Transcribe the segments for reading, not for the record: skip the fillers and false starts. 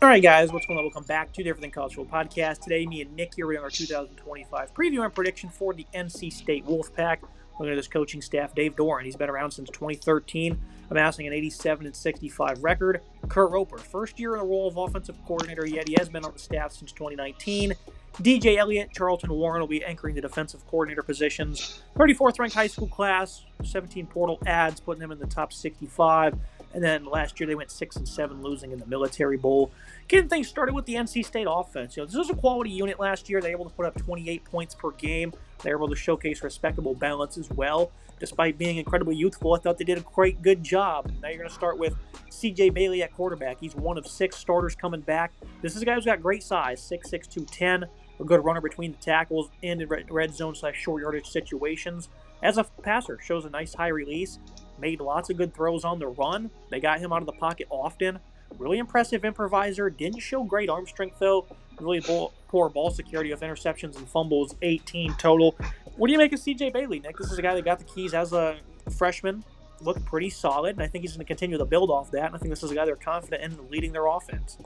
All right, guys, what's going on? Welcome back to the Everything College Football Podcast. Today, me and Nick here doing our 2025 preview and prediction for the NC State Wolfpack. Looking at this coaching staff, Dave Doran. He's been around since 2013, amassing an 87-65 record. Kurt Roper, first year in the role of offensive coordinator, yet he has been on the staff since 2019. DJ Elliott, Charlton Warren will be anchoring the defensive coordinator positions. 34th ranked high school class, 17 portal ads, putting them in the top 65. And then last year they went 6-7, losing in the Military Bowl. Getting things started with the NC State offense. This was a quality unit last year. They were able to put up 28 points per game. They were able to showcase respectable balance as well. Despite being incredibly youthful, I thought they did a great, good job. Now you're going to start with C.J. Bailey at quarterback. He's one of 6 starters coming back. This is a guy who's got great size, 6'6", 210. A good runner between the tackles and in red zone / short yardage situations. As a passer, shows a nice high release. Made lots of good throws on the run. They got him out of the pocket often. Really impressive improviser. Didn't show great arm strength, though. Really poor ball security with interceptions and fumbles, 18 total. What do you make of C.J. Bailey, Nick? This is a guy that got the keys as a freshman. Looked pretty solid, and I think he's going to continue to build off that. And I think this is a guy they're confident in leading their offense.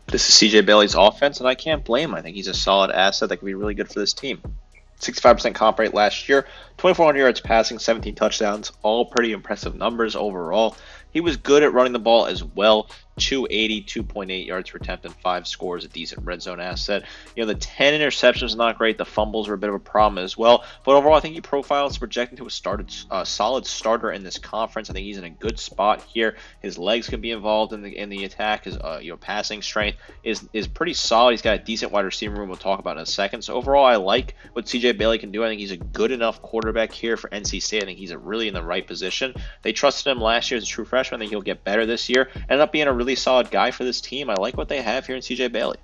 This is C.J. Bailey's offense, and I can't blame him. I think he's a solid asset that could be really good for this team. 65% comp rate last year, 2,400 yards passing, 17 touchdowns, all pretty impressive numbers overall. He was good at running the ball as well. 280, 2.8 yards per attempt, and 5 scores, a decent red zone asset. The 10 interceptions is not great. The fumbles were a bit of a problem as well. But overall, I think he profiles projecting to a solid starter in this conference. I think he's in a good spot here. His legs can be involved in the attack. His passing strength is pretty solid. He's got a decent wide receiver room we'll talk about in a second. So overall, I like what C.J. Bailey can do. I think he's a good enough quarterback here for NC State. I think he's really in the right position. They trusted him last year as a true freshman. I think he'll get better this year. Ended up being a really solid guy for this team. I like what they have here in C.J. Bailey.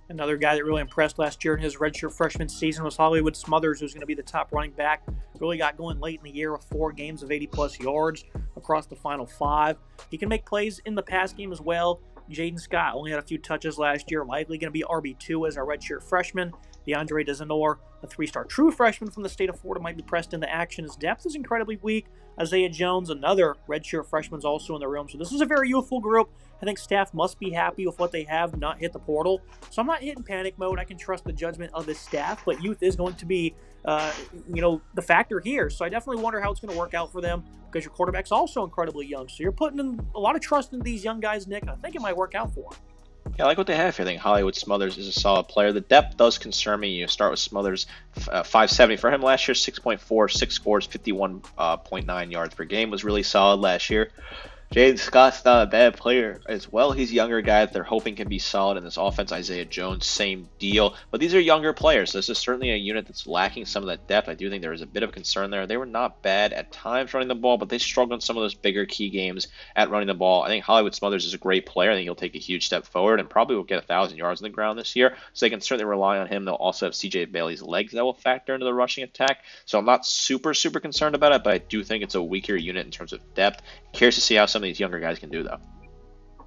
Another guy that really impressed last year in his redshirt freshman season was Hollywood Smothers, who's going to be the top running back. Really got going late in the year with 4 games of 80-plus yards across the final 5. He can make plays in the pass game as well. Jaden Scott only had a few touches last year, likely going to be RB2 as our redshirt freshman. DeAndre DeZanor, a 3-star true freshman from the state of Florida, might be pressed into action. His depth is incredibly weak. Isaiah Jones, another redshirt freshman, is also in the room. So this is a very youthful group. I think staff must be happy with what they have, not hit the portal. So I'm not hitting panic mode. I can trust the judgment of this staff, but youth is going to be, the factor here. So I definitely wonder how it's going to work out for them because your quarterback's also incredibly young. So you're putting in a lot of trust in these young guys, Nick, and I think it might work out for them. Yeah, I like what they have here. I think Hollywood Smothers is a solid player. The depth does concern me. You start with Smothers, 570 for him last year, 6.4, 6 scores, 51.9 yards per game was really solid last year. Jaden Scott's not a bad player as well. He's a younger guy that they're hoping can be solid in this offense. Isaiah Jones, same deal. But these are younger players. So this is certainly a unit that's lacking some of that depth. I do think there is a bit of concern there. They were not bad at times running the ball, but they struggled in some of those bigger key games at running the ball. I think Hollywood Smothers is a great player. I think he'll take a huge step forward and probably will get 1,000 yards on the ground this year. So they can certainly rely on him. They'll also have C.J. Bailey's legs that will factor into the rushing attack. So I'm not super concerned about it, but I do think it's a weaker unit in terms of depth. Curious to see how some of these younger guys can do, though.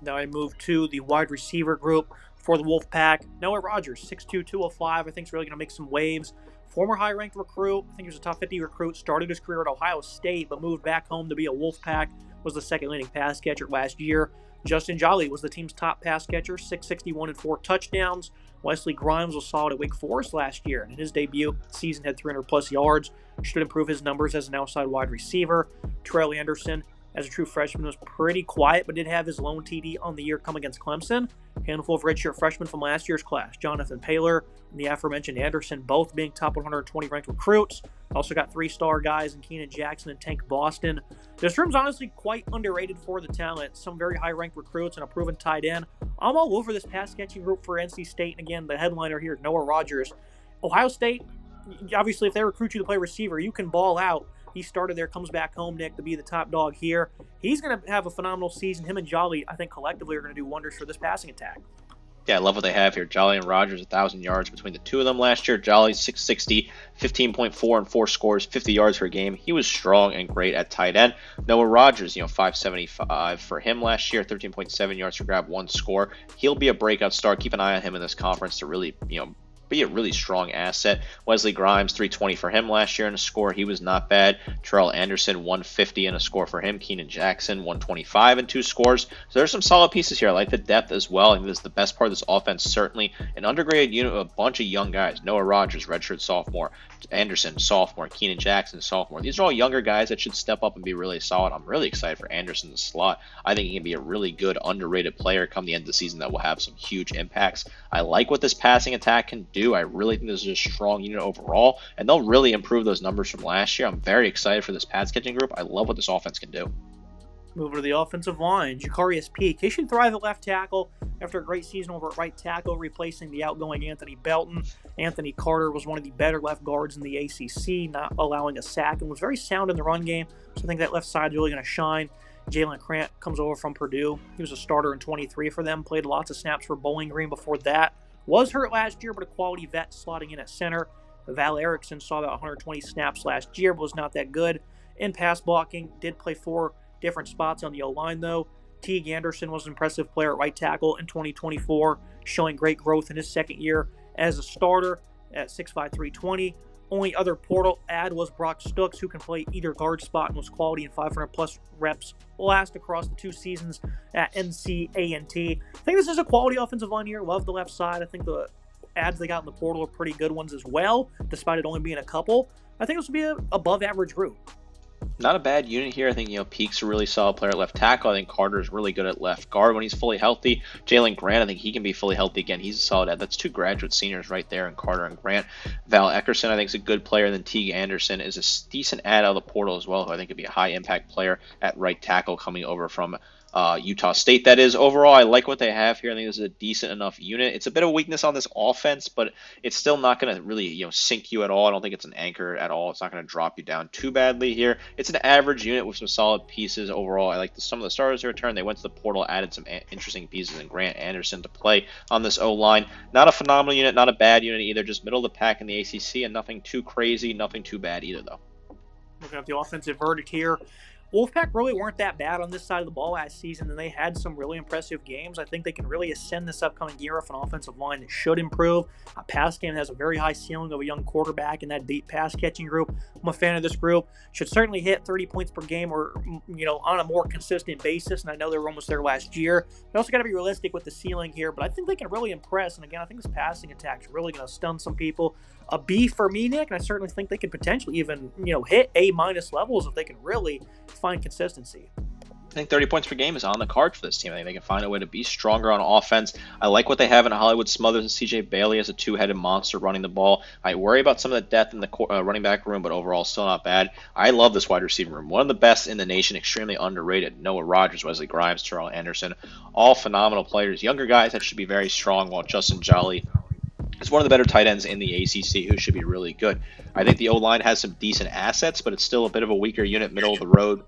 Now I move to the wide receiver group for the Wolfpack. Noah Rogers, 6'2", 205, I think is really going to make some waves. Former high-ranked recruit, I think he was a top 50 recruit, started his career at Ohio State, but moved back home to be a Wolfpack, was the second leading pass catcher last year. Justin Jolly was the team's top pass catcher, 661 and 4 touchdowns. Wesley Grimes was solid at Wake Forest last year, and in his debut season had 300-plus yards. Should improve his numbers as an outside wide receiver. Trell Anderson, as a true freshman, was pretty quiet, but did have his lone TD on the year come against Clemson. A handful of redshirt freshmen from last year's class, Jonathan Paylor and the aforementioned Anderson, both being top 120 ranked recruits. Also got 3-star guys in Keenan Jackson and Tank Boston. This room's honestly quite underrated for the talent. Some very high-ranked recruits and a proven tight end. I'm all over this pass-catching group for NC State. And again, the headliner here is Noah Rogers. Ohio State, obviously, if they recruit you to play receiver, you can ball out. He started there, comes back home, Nick, to be the top dog here. He's going to have a phenomenal season. Him and Jolly, I think, collectively are going to do wonders for this passing attack. Yeah, I love what they have here. Jolly and Rogers, 1,000 yards between the two of them last year. Jolly, 660, 15.4 and 4 scores, 50 yards per game. He was strong and great at tight end. Noah Rogers, 575 for him last year, 13.7 yards per grab, 1 score. He'll be a breakout star. Keep an eye on him in this conference to really, be a really strong asset. Wesley Grimes, 320 for him last year in a score. He was not bad. Terrell Anderson, 150 in a score for him. Keenan Jackson, 125 in 2 scores. So there's some solid pieces here. I like the depth as well. I think this is the best part of this offense, certainly. An undergraded unit of a bunch of young guys. Noah Rogers, redshirt sophomore. Anderson, sophomore. Keenan Jackson, sophomore. These are all younger guys that should step up and be really solid. I'm really excited for Anderson in the slot. I think he can be a really good, underrated player come the end of the season that will have some huge impacts. I like what this passing attack can do. I really think this is a strong unit overall, and they'll really improve those numbers from last year. I'm very excited for this pass catching group. I love what this offense can do. Moving to the offensive line, Jacarius Peak. He should thrive at left tackle after a great season over at right tackle, replacing the outgoing Anthony Belton. Anthony Carter was one of the better left guards in the ACC, not allowing a sack, and was very sound in the run game. So I think that left side is really going to shine. Jalen Krant comes over from Purdue. He was a starter in 23 for them, played lots of snaps for Bowling Green before that. Was hurt last year, but a quality vet slotting in at center. Val Erickson saw about 120 snaps last year, but was not that good. In pass blocking, did play 4 different spots on the O-line, though. Teague Anderson was an impressive player at right tackle in 2024, showing great growth in his second year as a starter at 6'5", 320. Only other portal add was Brock Stooks, who can play either guard spot and was quality in 500-plus reps last across the 2 seasons at NCANT. I think this is a quality offensive line here. Love the left side. I think the ads they got in the portal are pretty good ones as well, despite it only being a couple. I think this will be an above-average group. Not a bad unit here. I think, Peak's a really solid player at left tackle. I think Carter's really good at left guard when he's fully healthy. Jalen Grant, I think he can be fully healthy again. He's a solid ad. That's 2 graduate seniors right there in Carter and Grant. Val Eckerson, I think, is a good player. And then Teague Anderson is a decent ad out of the portal as well, who I think could be a high-impact player at right tackle coming over from Utah State. That is, overall, I like what they have here. I think this is a decent enough unit. It's a bit of a weakness on this offense, but it's still not going to really, sink you at all. I don't think it's an anchor at all. It's not going to drop you down too badly here. It's an average unit with some solid pieces overall. I like some of the starters who returned. They went to the portal, added some interesting pieces, and Grant Anderson to play on this O-line. Not a phenomenal unit, not a bad unit either. Just middle of the pack in the ACC, and nothing too crazy, nothing too bad either, though. Looking at the offensive verdict here, Wolfpack really weren't that bad on this side of the ball last season, and they had some really impressive games. I think they can really ascend this upcoming year with an offensive line that should improve. A pass game has a very high ceiling of a young quarterback in that deep pass catching group. I'm a fan of this group. Should certainly hit 30 points per game or, on a more consistent basis, and I know they were almost there last year. They also got to be realistic with the ceiling here, but I think they can really impress, and again, I think this passing attack is really going to stun some people. A B for me, Nick, and I certainly think they could potentially even, hit A- levels if they can really find consistency. I think 30 points per game is on the card for this team. I think they can find a way to be stronger on offense. I like what they have in Hollywood Smothers and CJ Bailey as a 2-headed monster running the ball. I worry about some of the depth in the running back room, but overall still not bad. I love this wide receiver room. One of the best in the nation, extremely underrated. Noah Rogers, Wesley Grimes, Terrell Anderson, all phenomenal players. Younger guys that should be very strong, while Justin Jolly is one of the better tight ends in the ACC who should be really good. I think the O-line has some decent assets, but it's still a bit of a weaker unit, middle of the road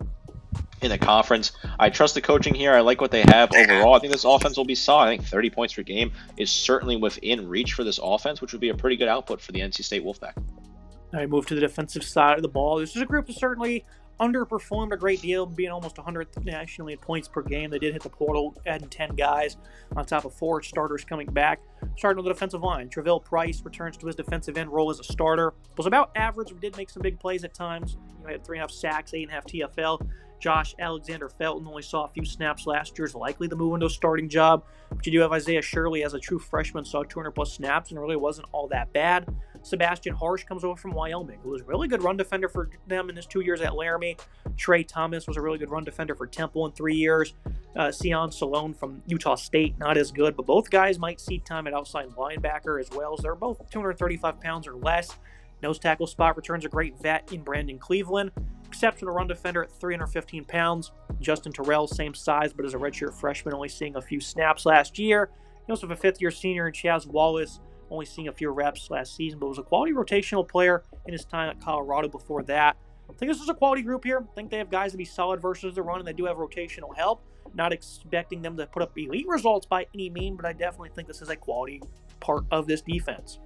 in the conference. I trust the coaching here. I like what they have overall. I think this offense will be solid. I think 30 points per game is certainly within reach for this offense, which would be a pretty good output for the NC State Wolfpack. All right, move to the defensive side of the ball. This is a group that certainly underperformed a great deal, being almost 100th nationally in points per game. They did hit the portal, adding 10 guys on top of 4 starters coming back. Starting with the defensive line, Treville Price returns to his defensive end role as a starter. Was about average, but did make some big plays at times. He had 3.5 sacks, 8.5 TFL. Josh Alexander Felton only saw a few snaps last year, is likely to move into a starting job. But you do have Isaiah Shirley as a true freshman, saw 200-plus snaps and really wasn't all that bad. Sebastian Harsh comes over from Wyoming, who was a really good run defender for them in his 2 years at Laramie. Trey Thomas was a really good run defender for Temple in 3 years. Sion Salone from Utah State, not as good, but both guys might see time at outside linebacker as well, as they're both 235 pounds or less. Nose tackle spot returns a great vet in Brandon Cleveland. Exceptional run defender at 315 pounds. Justin Terrell, same size, but as a redshirt freshman, only seeing a few snaps last year. You also have a fifth-year senior in Chaz Wallace, only seeing a few reps last season, but was a quality rotational player in his time at Colorado before that. I think this is a quality group here. I think they have guys to be solid versus the run, and they do have rotational help. Not expecting them to put up elite results by any means, but I definitely think this is a quality part of this defense.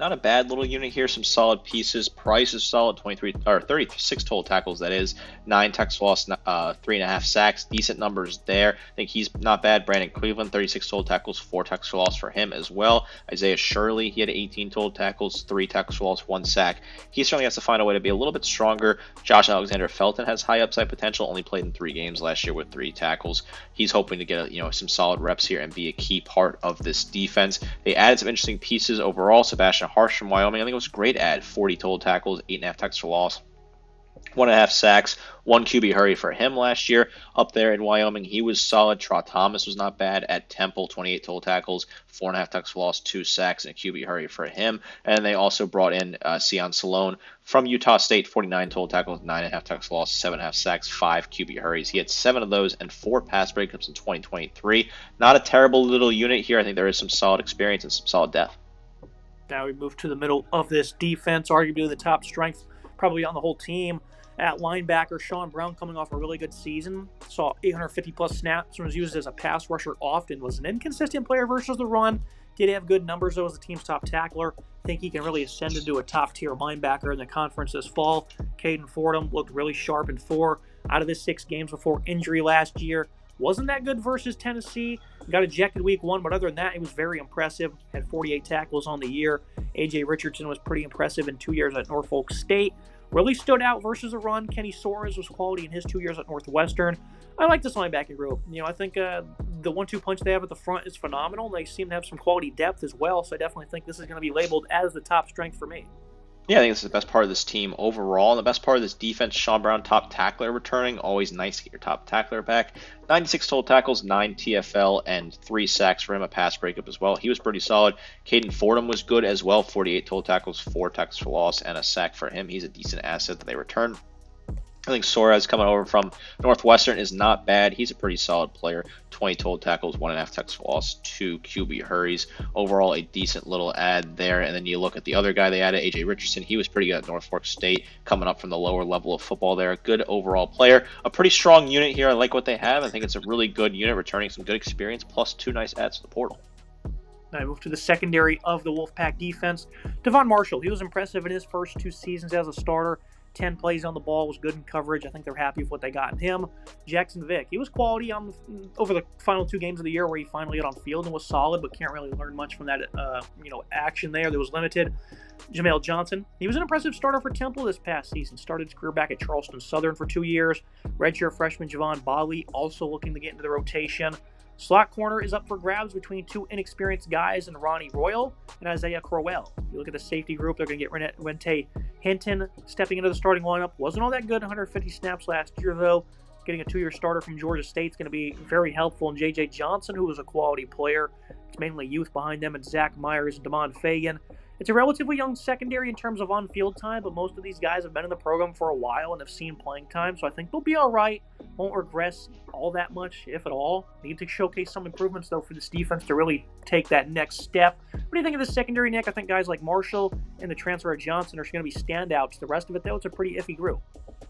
not a bad little unit here. Some solid pieces. Price is solid, 23 or 36 total tackles. That is 9 tackles for loss, 3.5 sacks. Decent numbers there. I think he's not bad. Brandon Cleveland, 36 total tackles, 4 tackles for loss for him as well. Isaiah Shirley, he had 18 total tackles, 3 tackles for loss, 1 sack. He certainly has to find a way to be a little bit stronger. Josh Alexander Felton has high upside potential. Only played in 3 games last year with 3 tackles. He's hoping to get some solid reps here and be a key part of this defense. They added some interesting pieces overall. Sebastian Harsh from Wyoming, I think it was a great add. 40 total tackles, 8.5 tackles for loss, 1.5 sacks, 1 QB hurry for him last year. Up there in Wyoming, he was solid. Trot Thomas was not bad at Temple, 28 total tackles, 4.5 tackles for loss, 2 sacks, and a QB hurry for him. And they also brought in Sion Salone from Utah State, 49 total tackles, 9.5 tackles for loss, 7.5 sacks, 5 QB hurries. He had 7 of those and 4 pass breakups in 2023. Not a terrible little unit here. I think there is some solid experience and some solid depth. Now we move to the middle of this defense, arguably the top strength probably on the whole team. At linebacker, Sean Brown, coming off a really good season, saw 850-plus snaps and was used as a pass rusher often, was an inconsistent player versus the run, did have good numbers, though, as the team's top tackler. I think he can really ascend into a top-tier linebacker in the conference this fall. Caden Fordham looked really sharp in 4 out of his 6 games before injury last year. Wasn't that good versus Tennessee. Got ejected week 1, but other than that, he was very impressive. Had 48 tackles on the year. A.J. Richardson was pretty impressive in 2 years at Norfolk State. Really stood out versus the run. Kenny Soares was quality in his 2 years at Northwestern. I like this linebacking group. I think the 1-2 punch they have at the front is phenomenal. They seem to have some quality depth as well, so I definitely think this is going to be labeled as the top strength for me. Yeah, I think this is the best part of this team overall. And the best part of this defense, Sean Brown, top tackler returning. Always nice to get your top tackler back. 96 total tackles, 9 TFL, and 3 sacks for him, a pass breakup as well. He was pretty solid. Caden Fordham was good as well. 48 total tackles, 4 tackles for loss, and a sack for him. He's a decent asset that they return. I think Soares coming over from Northwestern is not bad. He's a pretty solid player. 20 total tackles, 1.5 tackles for loss, 2 QB hurries. Overall, a decent little add there. And then you look at the other guy they added, A.J. Richardson. He was pretty good at Norfolk State, coming up from the lower level of football there. Good overall player. A pretty strong unit here. I like what they have. I think it's a really good unit, returning some good experience, plus 2 nice adds to the portal. Now I move to the secondary of the Wolfpack defense. Devon Marshall, he was impressive in his first 2 seasons as a starter. 10 plays on the ball, was good in coverage. I think they're happy with what they got in him. Jackson Vick, he was quality over the final 2 games of the year where he finally got on field and was solid, but can't really learn much from that action there. That was limited. Jamel Johnson, he was an impressive starter for Temple this past season. Started his career back at Charleston Southern for 2 years. Redshirt freshman Javon Bali also looking to get into the rotation. Slot corner is up for grabs between 2 inexperienced guys in Ronnie Royal and Isaiah Crowell. You look at the safety group, they're going to get Rente Hinton stepping into the starting lineup. Wasn't all that good, 150 snaps last year, though. Getting a 2-year starter from Georgia State is going to be very helpful. And J.J. Johnson, who was a quality player. It's mainly youth behind them, and Zach Myers and Damon Fagan. It's a relatively young secondary in terms of on-field time, but most of these guys have been in the program for a while and have seen playing time, so I think they'll be all right. Won't regress all that much, if at all. Need to showcase some improvements, though, for this defense to really take that next step. What do you think of the secondary, Nick? I think guys like Marshall and the transfer of Johnson are going to be standouts. The rest of it, though, it's a pretty iffy group.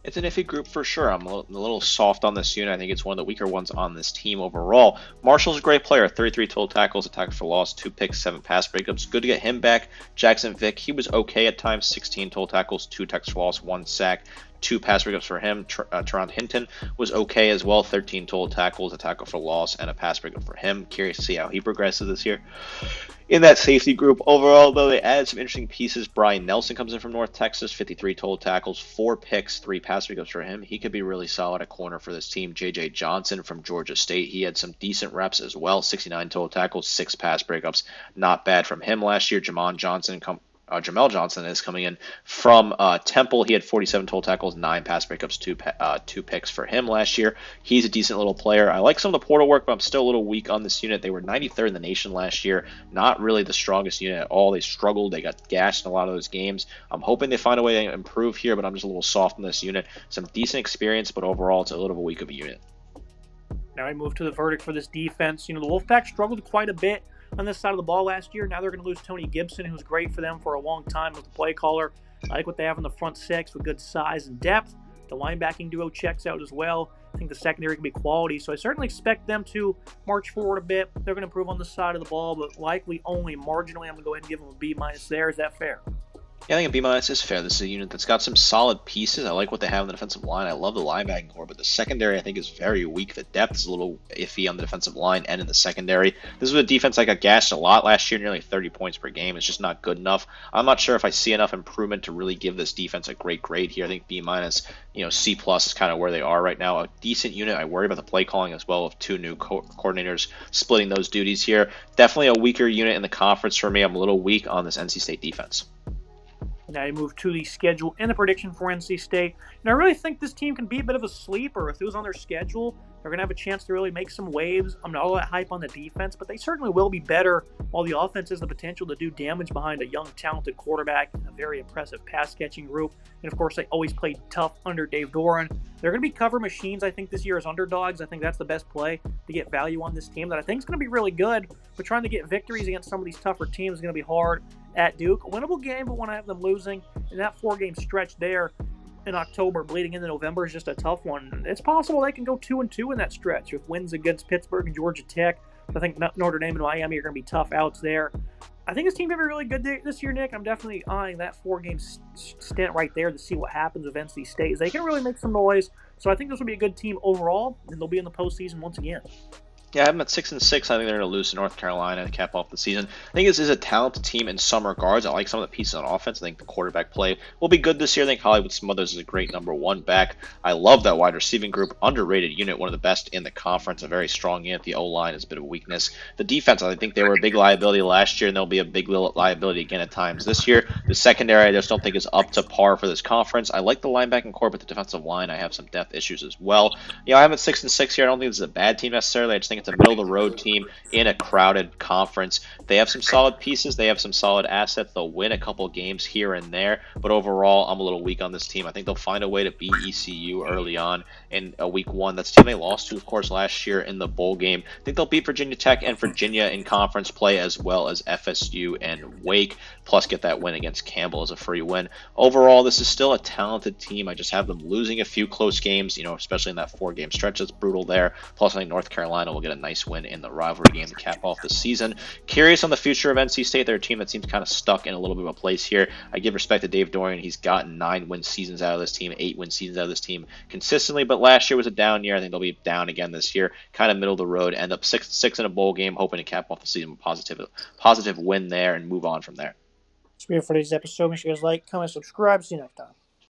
It's an iffy group for sure. I'm a little soft on this unit. I think it's one of the weaker ones on this team overall. Marshall's a great player. 33 total tackles, a tackle for loss, 2 picks, 7 pass breakups. Good to get him back. Jackson Vick, he was okay at times. 16 total tackles, 2 tackles for loss, 1 sack. 2 pass breakups for him. Teron Hinton was okay as well. 13 total tackles, a tackle for loss, and a pass breakup for him. Curious to see how he progresses this year. In that safety group overall, though, they added some interesting pieces. Brian Nelson comes in from North Texas, 53 total tackles, 4 picks, 3 pass breakups for him. He could be really solid at corner for this team. J.J. Johnson from Georgia State, he had some decent reps as well. 69 total tackles, 6 pass breakups. Not bad from him last year. Jamel Johnson is coming in from Temple. He had 47 total tackles, 9 pass breakups, 2 picks for him last year. He's a decent little player. I like some of the portal work, but I'm still a little weak on this unit. They were 93rd in the nation last year. Not really the strongest unit at all. They struggled. They got gashed in a lot of those games. I'm hoping they find a way to improve here, but I'm just a little soft on this unit. Some decent experience, but overall it's a little bit weak of a unit. Now I move to the verdict for this defense. The Wolfpack struggled quite a bit on this side of the ball last year. Now they're going to lose Tony Gibson, who was great for them for a long time as the play caller. I like what they have in the front 6 with good size and depth. The linebacking duo checks out as well. I think the secondary can be quality. So I certainly expect them to march forward a bit. They're going to improve on the side of the ball, but likely only marginally. I'm going to go ahead and give them a B- there. Is that fair? Yeah, I think a B- is fair. This is a unit that's got some solid pieces. I like what they have in the defensive line. I love the linebacking core, but the secondary I think is very weak. The depth is a little iffy on the defensive line and in the secondary. This was a defense that got gashed a lot last year, nearly 30 points per game. It's just not good enough. I'm not sure if I see enough improvement to really give this defense a great grade here. I think B-, C+ is kind of where they are right now. A decent unit. I worry about the play calling as well of two new coordinators splitting those duties here. Definitely a weaker unit in the conference for me. I'm a little weak on this NC State defense. Now you move to the schedule and the prediction for NC State. And I really think this team can be a bit of a sleeper. If it was on their schedule, they're going to have a chance to really make some waves. I'm not all that hype on the defense, but they certainly will be better, while the offense has the potential to do damage behind a young, talented quarterback and a very impressive pass-catching group. And, of course, they always played tough under Dave Doran. They're going to be cover machines, I think, this year as underdogs. I think that's the best play to get value on this team that I think is going to be really good. But trying to get victories against some of these tougher teams is going to be hard at Duke. A winnable game, but when I have them losing, and that 4-game stretch there in October bleeding into November is just a tough one. It's possible they can go 2-2 in that stretch with wins against Pittsburgh and Georgia Tech. I think Notre Dame and Miami are going to be tough outs there. I think this team could be really good this year, Nick. I'm definitely eyeing that 4-game stint right there to see what happens with NC State. They can really make some noise, so I think this will be a good team overall, and they'll be in the postseason once again. Yeah, I have them at 6-6. I think they're going to lose to North Carolina to cap off the season. I think this is a talented team in some regards. I like some of the pieces on offense. I think the quarterback play will be good this year. I think Hollywood Smothers is a great number 1 back. I love that wide receiving group. Underrated unit, one of the best in the conference. A very strong unit. The O-line is a bit of a weakness. The defense, I think they were a big liability last year, and they'll be a big liability again at times this year. The secondary, I just don't think is up to par for this conference. I like the linebacking core, but the defensive line, I have some depth issues as well. I have it 6-6 here. I don't think this is a bad team necessarily. I just think it's a middle-of-the-road team in a crowded conference. They have some solid pieces. They have some solid assets. They'll win a couple games here and there, but overall, I'm a little weak on this team. I think they'll find a way to beat ECU early on in week 1. That's the team they lost to, of course, last year in the bowl game. I think they'll beat Virginia Tech and Virginia in conference play, as well as FSU and Wake, plus get that win against Campbell as a free win. Overall, this is still a talented team. I just have them losing a few close games, especially in that 4-game stretch that's brutal there. Plus, I think North Carolina will get a nice win in the rivalry game to cap off the season. Curious on the future of NC State. They're a team that seems kind of stuck in a little bit of a place here. I give respect to Dave Doran. He's gotten 9-win seasons out of this team, 8-win seasons out of this team consistently, but last year was a down year. I think they'll be down again this year, kind of middle of the road, end up 6-6 in a bowl game, hoping to cap off the season with a positive win there and move on from there. That's it for today's episode. Make sure you guys like, comment, subscribe. See you next time.